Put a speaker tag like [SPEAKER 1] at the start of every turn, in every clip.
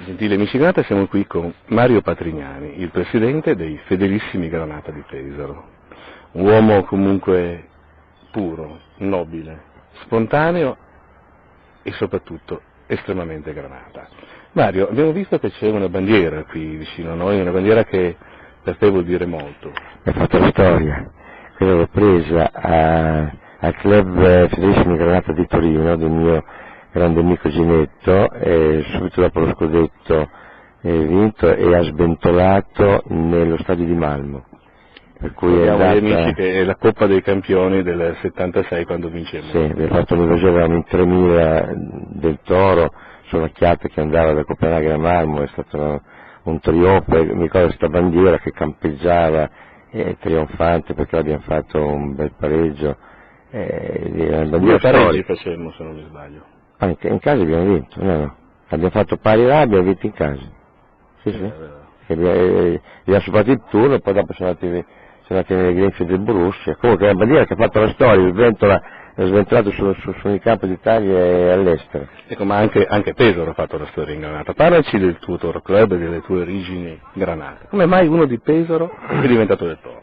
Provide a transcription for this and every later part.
[SPEAKER 1] Gentili amici Granata, siamo qui con Mario Patrignani, il presidente dei Fedelissimi Granata di Pesaro. Un uomo comunque puro, nobile, spontaneo e soprattutto estremamente Granata. Mario, abbiamo visto che c'è una bandiera qui vicino a noi, una bandiera che per te vuol dire molto.
[SPEAKER 2] Ho fatto la storia, quella l'ho presa al club Fedelissimi Granata di Torino, del mio grande amico Ginetto, e subito dopo lo scudetto vinto e ha sventolato nello stadio di Malmo. Per cui
[SPEAKER 1] Ricordiamo agli amici che è la Coppa dei Campioni del 76 quando vincemmo.
[SPEAKER 2] Sì, abbiamo fatto eravamo in 3.000 del Toro sulla chiatta che andava da Copenaghen a Malmo, è stato un trionfo, mi ricordo questa bandiera che campeggiava trionfante perché abbiamo fatto un bel pareggio.
[SPEAKER 1] Due pareggi facemmo, se non mi sbaglio.
[SPEAKER 2] Anche in casa abbiamo vinto, no. Abbiamo fatto pari là, abbiamo vinto in casa. Sì. Abbiamo superato il turno, poi dopo sono andati nelle grinfie del Borussia. Comunque è una bandiera che ha fatto la storia, ha sventolato sul campo d'Italia e all'estero.
[SPEAKER 1] Ecco, ma anche Pesaro ha fatto la storia in Granata. Parlaci del tuo Toro Club e delle tue origini Granata. Come mai uno di Pesaro è diventato del Toro?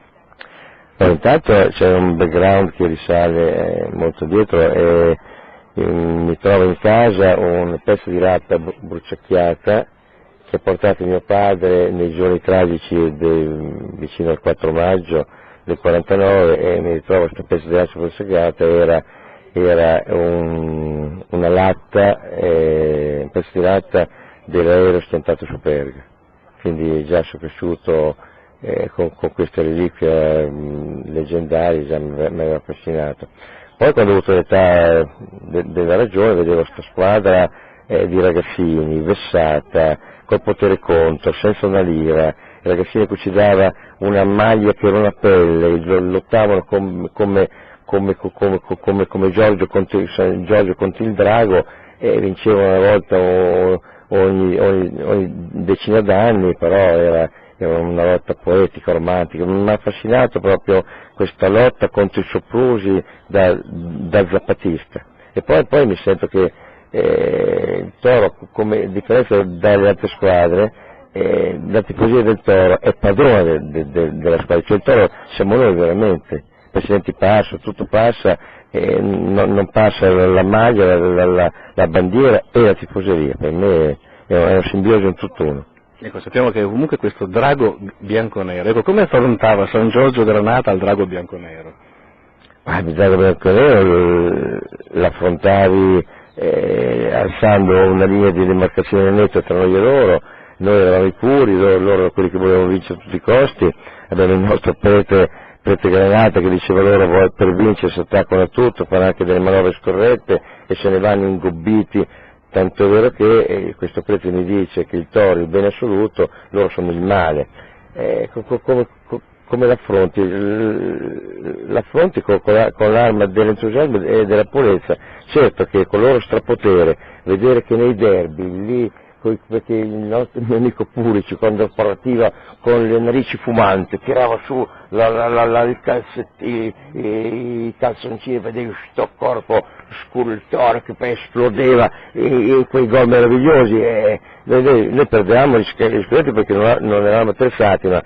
[SPEAKER 2] Intanto c'è un background che risale molto dietro e mi trovo in casa un pezzo di latta bruciacchiata che ha portato mio padre nei giorni tragici vicino al 4 maggio del 49 e mi ritrovo questo pezzo di latta bruciacchiata, era una latta, un pezzo di latta dell'aereo schiantato su Perga, quindi già sono cresciuto con queste reliquie leggendarie, già mi aveva affascinato. Poi quando ho avuto l'età della ragione vedevo questa squadra di ragazzini, vessata, col potere contro, senza una lira, i ragazzini che ci dava una maglia che era una pelle, lottavano come Giorgio contro il drago e vincevano una volta ogni decina d'anni, però era una lotta poetica, romantica. Mi ha affascinato proprio questa lotta contro i soprusi da zappatista. E poi mi sento che il Toro, come differenza dalle altre squadre, la tifosia del Toro è padrona della squadra, cioè il Toro siamo noi veramente, i presidenti passano, tutto passa, non passa la maglia, la bandiera e la tifoseria, per me è una simbiosi un tutt'uno.
[SPEAKER 1] Ecco, sappiamo che comunque questo drago bianco-nero, ecco, come affrontava San Giorgio Granata al drago bianco-nero?
[SPEAKER 2] Il drago bianco-nero l'affrontavi alzando una linea di demarcazione netta tra noi e loro, noi eravamo i puri, loro erano quelli che volevano vincere a tutti i costi, abbiamo il nostro prete Granata che diceva loro per vincere si attaccano a tutto, fanno anche delle manovre scorrette e se ne vanno ingobbiti. Tanto è vero che questo prete mi dice che il Toro è il bene assoluto, loro sono il male. Come l'affronti? L'affronti con l'arma dell'entusiasmo e della purezza. Certo che con il loro strapotere, vedere che nei derby, lì, perché il nostro mio amico Purici quando partiva con le narici fumanti, tirava su i calzoncini, vedevi questo corpo scultoreo che poi esplodeva in quei gol meravigliosi e noi perdevamo gli scudetti perché non eravamo attrezzati, ma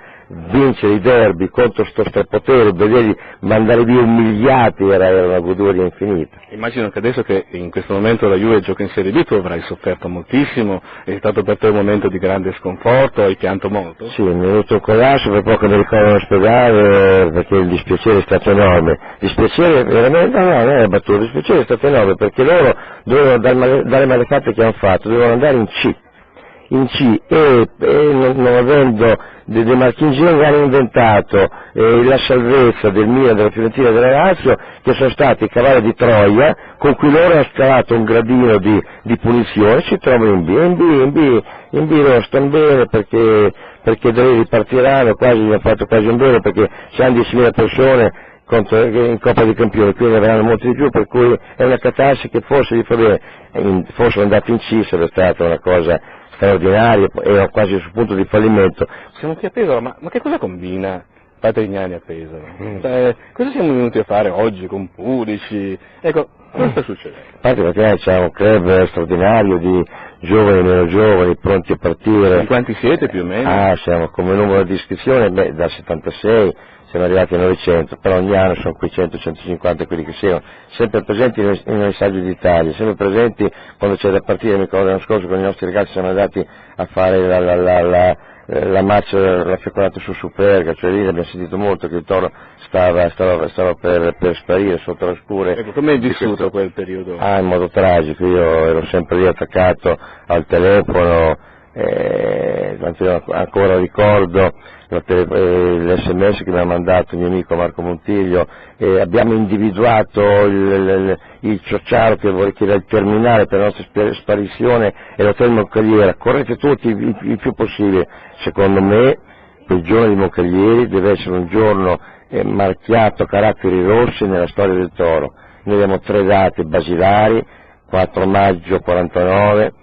[SPEAKER 2] vincere i derby contro sto strapotere, vederli mandare via umiliati era una goduria infinita.
[SPEAKER 1] Immagino che adesso che in questo momento la Juve gioca in Serie B tu avrai sofferto moltissimo, è stato per te un momento di grande sconforto, hai pianto molto?
[SPEAKER 2] Sì, mi è venuto un collasso, per poco mi ricordo all'ospedale perché il dispiacere è stato enorme. Dispiacere veramente, no, non è battuto, il dispiacere è stato enorme perché loro dovevano, dalle malefatte che hanno fatto, dovevano andare in C e non avendo dei marchingeni che hanno inventato la salvezza del Milan, della Fiorentina e della Lazio, che sono stati i cavalli di Troia con cui loro hanno scalato un gradino di punizione, si trovano in B loro stanno bene perché da lì ripartiranno, quasi gli hanno fatto quasi un bene perché c'hanno 10.000 persone in Coppa dei Campioni, quindi ne avranno molti di più, per cui è una catastrofe che forse gli fa bene, forse andati in C sarebbe stata una cosa straordinaria, era quasi sul punto di fallimento.
[SPEAKER 1] Siamo qui a Pesaro, ma che cosa combina Patrignani a Pesaro. Cosa siamo venuti a fare oggi con Pulici? Ecco, cosa sta succedendo?
[SPEAKER 2] Infatti perché c'è un club straordinario di giovani e meno giovani pronti a partire.
[SPEAKER 1] Di quanti siete più o meno?
[SPEAKER 2] Siamo come numero di iscrizione, dal 76 siamo arrivati a 900, però ogni anno sono quei 100-150 quelli che siano, sempre presenti nei saggi d'Italia, sempre presenti quando c'è da partire. Mi ricordo l'anno scorso con i nostri ragazzi siamo andati a fare la marcia, la feconata su Superga, cioè lì abbiamo sentito molto che il toro stava per sparire sotto le scure.
[SPEAKER 1] Ecco, come hai vissuto quel periodo?
[SPEAKER 2] In modo tragico, io ero sempre lì attaccato al telefono, ancora ricordo l'SMS che mi ha mandato il mio amico Marco Montiglio, abbiamo individuato il ciociaro che era il terminale per la nostra sparizione e l'hotel Moncagliera, correte tutti il più possibile. Secondo me quel giorno di Moncaglieri deve essere un giorno marchiato a caratteri rossi nella storia del toro. Noi abbiamo 3 date basilari: 4 maggio 49,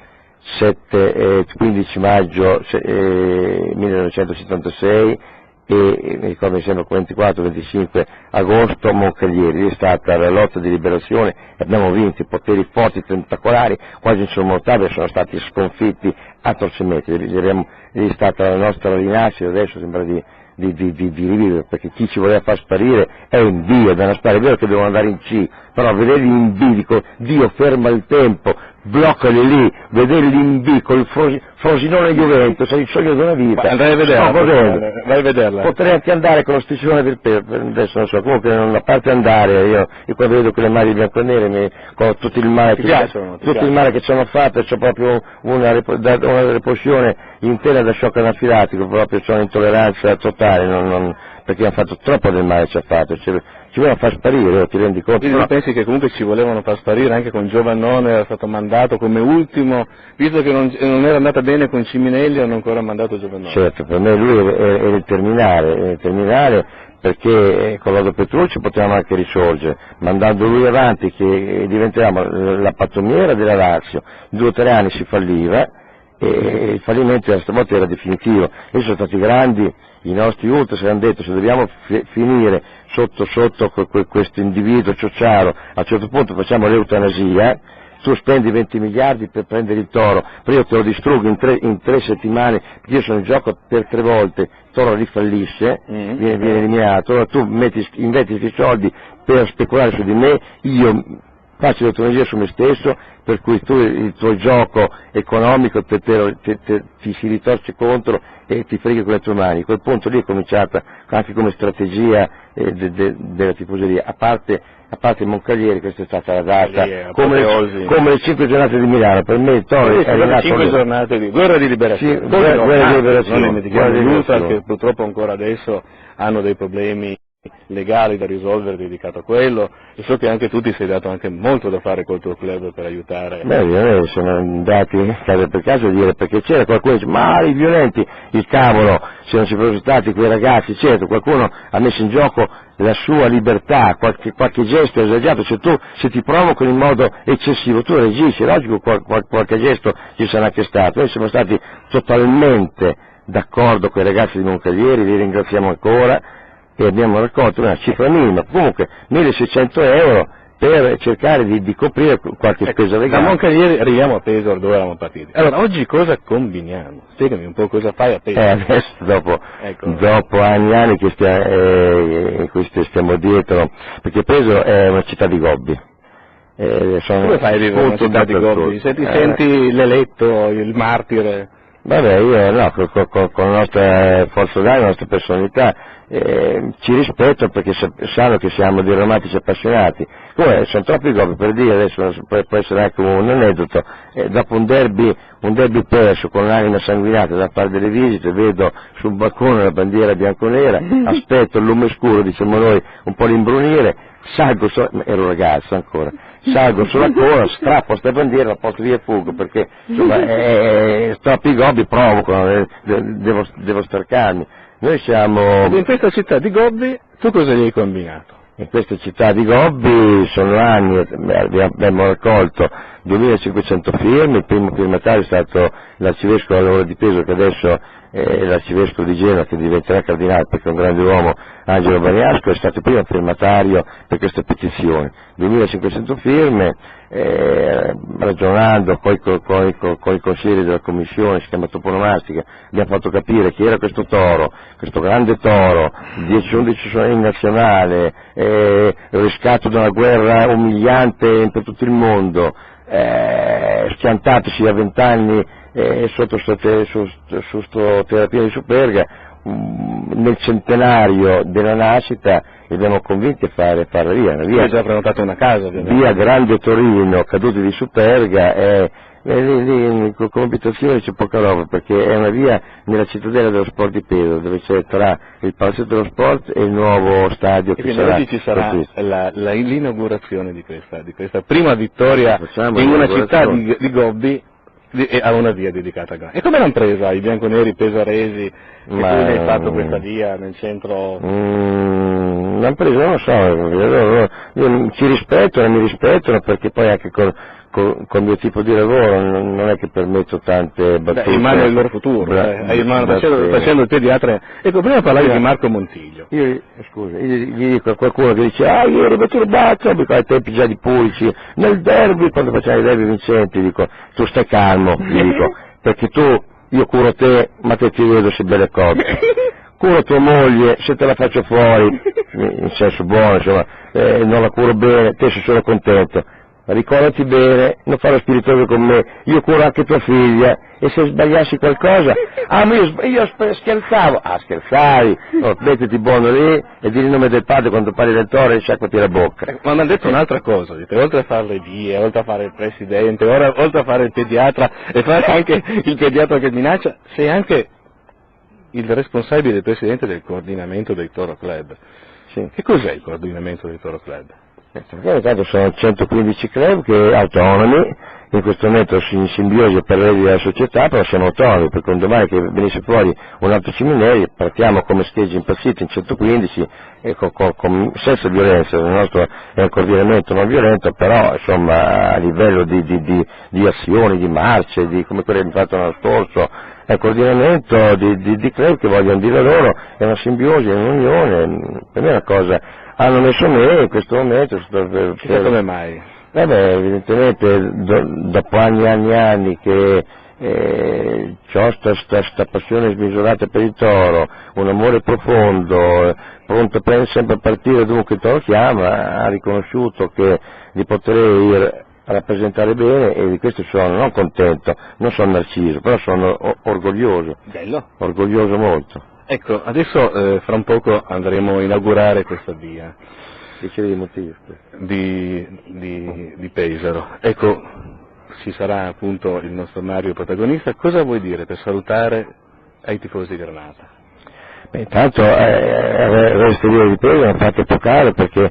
[SPEAKER 2] 15 maggio 1976 e mi ricordo mi sembra 24-25 agosto Moncaglieri. Lì è stata la lotta di liberazione e abbiamo vinto. I poteri forti, tentacolari, quasi insormontabili, sono stati sconfitti atrocemente. Lì è stata la nostra rinascita. Adesso sembra di rivivere, perché chi ci voleva far sparire è in Dio, da una sparire. È vero che devono andare in C, però vederli in B, dico, Dio ferma il tempo, bloccali lì, vederli in B col Frosinone Juventus, è il sogno di una vita.
[SPEAKER 1] Andrai a vederla, vai a vederla.
[SPEAKER 2] Potrei anche andare con lo striscione del adesso non so, comunque a parte andare, io quando vedo quelle maglie bianco-nere con tutto il male il male che ci hanno fatto, c'ho proprio una repulsione intera da shock anafilattico, proprio c'ho un'intolleranza totale, perché hanno fatto troppo del male, ci ha fatto, ci volevano far sparire, ti rendi conto?
[SPEAKER 1] Quindi pensi che comunque ci volevano far sparire anche con Giovannone, era stato mandato come ultimo, visto che non era andata bene con Ciminelli, hanno ancora mandato Giovannone?
[SPEAKER 2] Certo, per me lui era il terminale, perché con Lodo Petrucci potevamo anche risorgere, mandando lui avanti che diventavamo la pattumiera della Lazio. 2 o 3 anni si falliva e il fallimento stavolta era definitivo. E sono stati grandi i nostri ultra, si hanno detto: se dobbiamo finire sotto questo individuo ciociaro, a un certo punto facciamo l'eutanasia. Tu spendi 20 miliardi per prendere il toro, però io te lo distruggo in 3 settimane, perché io sono in gioco per 3 volte, il toro rifallisce, viene eliminato. Allora tu investi questi soldi per speculare su di me, io faccio l'eutanasia su me stesso, per cui tu il tuo gioco economico ti si ritorce contro e ti freghi con le tue mani. A quel punto lì è cominciata anche come strategia della tifoseria, a parte Moncaglieri. Questa è stata la data, come le 5 giornate di Milano. Per me il toro è
[SPEAKER 1] le 5 giornate di guerra di liberazione, non dimentichiamo che purtroppo ancora adesso hanno dei problemi legali da risolvere dedicato a quello, e so che anche tu ti sei dato anche molto da fare col tuo club per aiutare.
[SPEAKER 2] Io sono andati caso per caso a dire, perché c'era qualcuno che dice: ma i violenti, il cavolo, se non ci fossero stati quei ragazzi. Certo, qualcuno ha messo in gioco la sua libertà, qualche gesto esagerato. Se ti provocano in modo eccessivo tu reagisci, è logico, qualche gesto ci sarà anche stato. Noi siamo stati totalmente d'accordo con i ragazzi di Moncaglieri, li ringraziamo ancora, e abbiamo raccolto una cifra minima, comunque 1.600 euro per cercare di coprire qualche spesa legale.
[SPEAKER 1] Da Moncaglieri arriviamo a Pesaro, dove eravamo partiti. Allora, oggi cosa combiniamo? Spiegami un po' cosa fai a Pesaro.
[SPEAKER 2] Adesso dopo anni e anni in cui stiamo dietro, perché Pesaro è una città di gobbi.
[SPEAKER 1] Come fai a vivere una città di gobbi? Se ti senti l'eletto, il martire?
[SPEAKER 2] Vabbè, io con la nostra forza d'animo, la nostra personalità, ci rispetto, perché sanno che siamo dei romantici appassionati. Come sono troppi gobbi per dire, adesso può essere anche un aneddoto, dopo un derby perso con l'anima sanguinata da fare delle visite, vedo sul balcone la bandiera bianconera, aspetto il lume scuro, diciamo noi, un po' l'imbrunire, ero ragazzo ancora, salgo sulla coda, strappo sta bandiera, la porto via e fugo, perché insomma troppi gobbi provocano, devo starcarmi. Noi siamo...
[SPEAKER 1] Ed in questa città di gobbi tu cosa gli hai combinato?
[SPEAKER 2] In questa città di gobbi sono anni, abbiamo raccolto 2500 firme, il primo firmatario è stato l'arcivescovo Lauro Di Pesaro, che adesso è l'arcivescovo di Genova, che diventerà cardinale perché è un grande uomo, Angelo Bagnasco, è stato il primo firmatario per queste petizioni. 2500 firme, ragionando con i consiglieri della commissione, si chiama toponomastica, abbiamo fatto capire chi era questo toro, questo grande toro, 10-11 sono in nazionale, riscatto da una guerra umiliante per tutto il mondo, schiantatosi a 20 anni sotto terapia di Superga, nel centenario della nascita, li abbiamo convinti a fare via.
[SPEAKER 1] Hai già prenotato una casa, ovviamente.
[SPEAKER 2] Via Grande Torino, caduti di Superga, lì come abitazione c'è poca roba, perché è una via nella cittadella dello sport di Pesaro, dove c'è tra il palazzetto dello sport e il nuovo stadio che sarà.
[SPEAKER 1] Oggi ci sarà l'inaugurazione di questa prima vittoria in una città di Gobbi, e a una via dedicata a Grande. E come l'hanno presa i bianconeri pesaresi, che tu ne hai fatto questa via nel centro?
[SPEAKER 2] L'hanno presa, non lo so, ci rispettano, mi rispettano, perché poi anche con il mio tipo di lavoro non è che permetto tante battute.
[SPEAKER 1] In mano il loro futuro, facendo il pediatra. Ecco, prima parlavi di Marco Montiglio.
[SPEAKER 2] Io gli dico a qualcuno che dice, ieri mi ho turbato, ai tempi già di Pulci, nel derby, quando facciamo i derby vincenti, dico, tu stai calmo, gli dico, perché io curo te, ma te ti vedo se belle cotte. Curo tua moglie, se te la faccio fuori, in senso buono, insomma, non la curo bene, te sei solo contento. Ricordati bene, non fare spiritoso con me, io curo anche tua figlia, e se sbagliassi qualcosa, ma io scherzavo, scherzavi, mettiti buono lì e di il nome del padre quando parli del toro e sciacquati la bocca.
[SPEAKER 1] Ma mi hanno detto un'altra cosa, oltre a fare le vie, oltre a fare il presidente, oltre a fare il pediatra e fare anche il pediatra che minaccia, sei anche il responsabile del presidente del coordinamento dei Toro Club.
[SPEAKER 2] Sì.
[SPEAKER 1] Che cos'è il coordinamento dei Toro Club?
[SPEAKER 2] Intanto sono 115 club che autonomi, in questo momento in simbiosi per regole della società, però siamo autonomi, perché un domani che venisse fuori un altro Ciminelli, partiamo come schegge impazziti in 115 e senza violenza. Il nostro è un coordinamento non violento, però insomma a livello di azioni, di marce, come quelle che abbiamo fatto l'anno scorso, è un coordinamento di club che vogliono dire loro, è una simbiosi, è un'unione, per me è una cosa. Hanno messo me in questo momento.
[SPEAKER 1] Come mai?
[SPEAKER 2] Evidentemente dopo anni che c'ho sta passione smisurata per il toro, un amore profondo, pronto sempre a partire dunque il toro chiama, ha riconosciuto che li potrei rappresentare bene, e di questo sono non contento, non sono narciso, però sono orgoglioso.
[SPEAKER 1] Bello.
[SPEAKER 2] Orgoglioso molto.
[SPEAKER 1] Ecco, adesso fra un poco andremo a inaugurare questa via di Pesaro. Ecco, ci sarà appunto il nostro Mario protagonista. Cosa vuoi dire per salutare ai tifosi di Granata?
[SPEAKER 2] Intanto questa via di Pesaro è fatta epocale, perché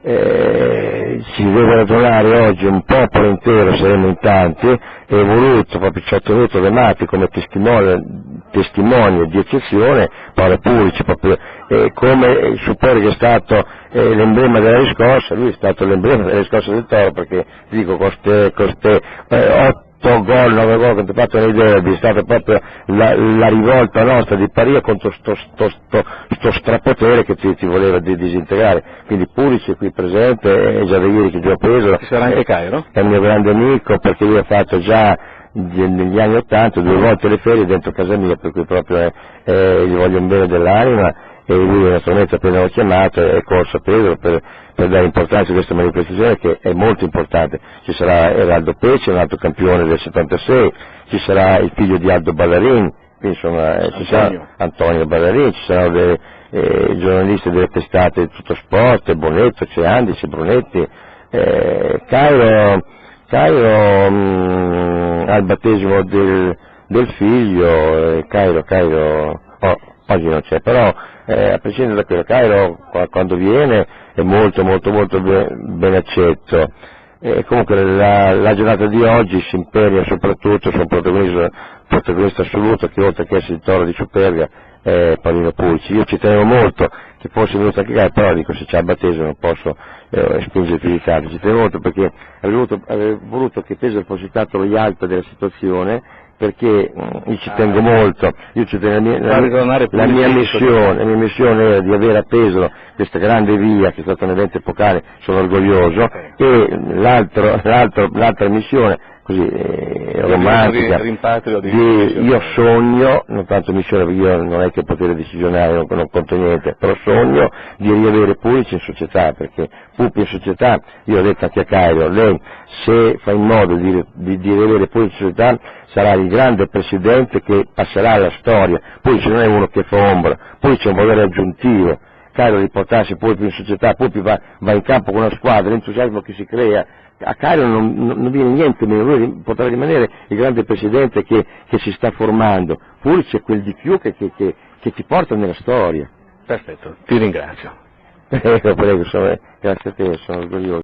[SPEAKER 2] si deve ragionare oggi, un popolo intero, saremo in tanti, è voluto, proprio ci ha tenuto Le Matti come testimone di eccezione, Paolo Purici, proprio come il Superga è stato l'emblema della riscossa, lui è stato l'emblema della riscossa del toro, perché dico coste 8 gol, 9 gol che hanno fatto nei derby, è stata proprio la rivolta nostra di Paria contro sto strapotere che ti voleva disintegrare. Quindi Purici è qui presente, è già da ieri che gioca a Pesaro.
[SPEAKER 1] Ci sarà anche Cairo?
[SPEAKER 2] È il mio grande amico, perché lui ha fatto già negli anni '80 2 volte le ferie dentro casa mia, per cui proprio gli voglio un bene dell'anima, e lui naturalmente appena l'ho chiamato è corso a Pesaro per dare importanza a questa manifestazione, che è molto importante. Ci sarà Eraldo Pece, un altro campione del 76, ci sarà il figlio di Aldo Ballarin, quindi insomma ci sarà Antonio Ballarin, ci saranno dei giornalisti delle testate di Tutto Sport, Bonetto, c'è Andi, c'è Brunetti, Cairo al battesimo del figlio, Cairo oggi non c'è, però a prescindere da quello, Cairo quando viene è molto ben accetto. Comunque la giornata di oggi si imperia soprattutto su un protagonista assoluto, che oltre che essere il toro di Superga è Paolino Purici. Io ci tenevo molto che fosse venuto anche Cairo, però dico, se c'è il battesimo non posso spingere più di tanto. Ci tengo molto perché avrei voluto che Pesaro fosse stato lo Yalta della situazione, perché io ci tengo molto, io ci tengo, la mia missione era di avere a Pesaro questa grande via, che è stata un evento epocale, sono orgoglioso, e l'altra missione, così romantica, io sogno, non tanto missione perché io non è che potere decisionale, non conto niente, però sogno di riavere Pulic in società, perché Pupi in società, io ho detto anche a Cairo, lei se fa in modo di riavere Pulic in società sarà il grande presidente che passerà alla storia. Pulic non è uno che fa ombra, Pulic è un valore aggiuntivo. Cairo riportarsi Pupi in società, Pupi va in campo con una squadra, l'entusiasmo che si crea, a Cairo non viene niente meno, lui potrà rimanere il grande presidente che si sta formando. Pulic è quel di più che ti porta nella storia.
[SPEAKER 1] Perfetto, ti ringrazio.
[SPEAKER 2] Prego, grazie a te, sono orgoglioso.